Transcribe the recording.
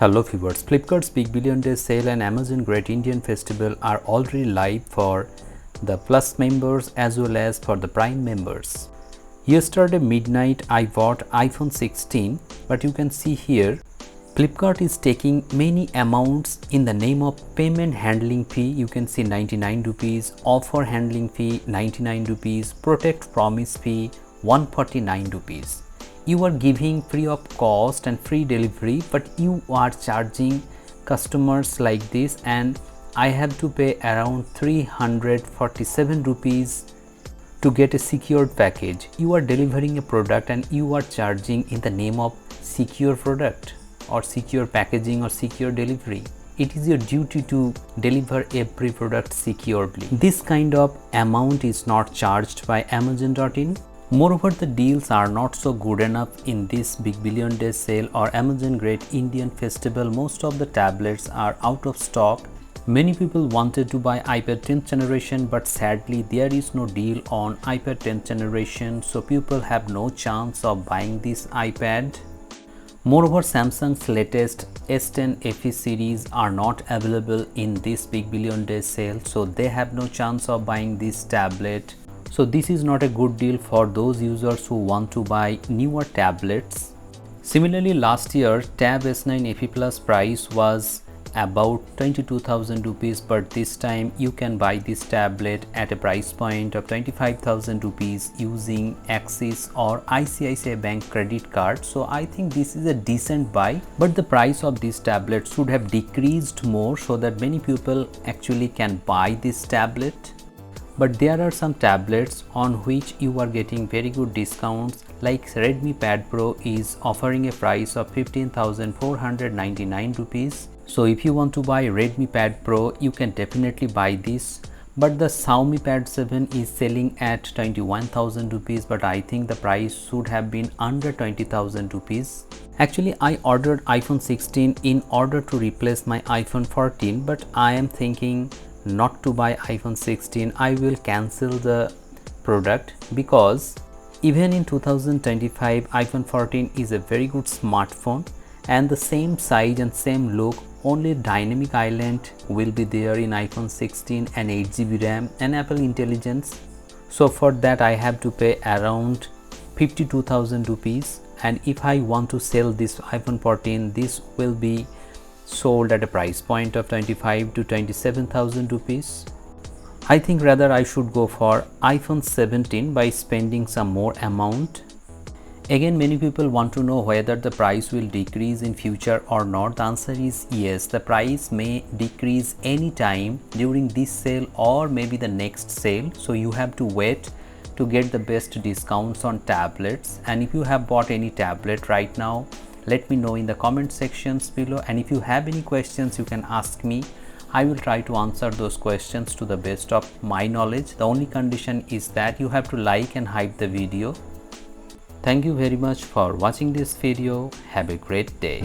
Hello viewers, Flipkart's Big Billion Day sale and Amazon Great Indian Festival are already live for the Plus members as well as for the Prime members. Yesterday midnight I bought iPhone 16, but you can see here Flipkart is taking many amounts in the name of payment handling fee. You can see 99 rupees, offer handling fee 99 rupees, protect promise fee 149 rupees. You are giving free of cost and free delivery, but you are charging customers like this, and I have to pay around 347 rupees to get a secured package. You are delivering a product and you are charging in the name of secure product or secure packaging or secure delivery. It is your duty to deliver every product securely. This kind of amount is not charged by Amazon.in. Moreover, the deals are not so good enough in this Big Billion Day sale or Amazon Great Indian Festival. Most of the tablets are out of stock. Many people wanted to buy iPad 10th generation, but sadly there is no deal on iPad 10th generation, so people have no chance of buying this iPad. Moreover, Samsung's latest S10 FE series are not available in this Big Billion Day sale, so they have no chance of buying this tablet. So this is not a good deal for those users who want to buy newer tablets. Similarly, last year Tab S9 FE Plus price was about 22,000 rupees, but this time you can buy this tablet at a price point of 25,000 rupees using Axis or ICICI Bank credit card. So I think this is a decent buy, but the price of this tablet should have decreased more so that many people actually can buy this tablet. But there are some tablets on which you are getting very good discounts, like Redmi Pad Pro is offering a price of 15,499 rupees. So if you want to buy Redmi Pad Pro, you can definitely buy this. But the Xiaomi Pad 7 is selling at 21,000 rupees, but I think the price should have been under 20,000 rupees. Actually, I ordered iPhone 16 in order to replace my iPhone 14, but I am thinking not to buy iPhone 16. I will cancel the product because even in 2025 iPhone 14 is a very good smartphone and the same size and same look. Only dynamic island will be there in iPhone 16 and 8GB RAM and Apple Intelligence. So for that I have to pay around 52,000 rupees, and if I want to sell this iPhone 14, this will be sold at a price point of 25 to 27,000 rupees. I think rather I should go for iPhone 17 by spending some more amount. Again, many people want to know whether the price will decrease in future or not. The answer is yes, the price may decrease anytime during this sale or maybe the next sale. So you have to wait to get the best discounts on tablets. And if you have bought any tablet right now, let me know in the comment sections below, and if you have any questions you can ask me. I will try to answer those questions to the best of my knowledge. The only condition is that you have to like and hype the video. Thank you very much for watching this video. Have a great day.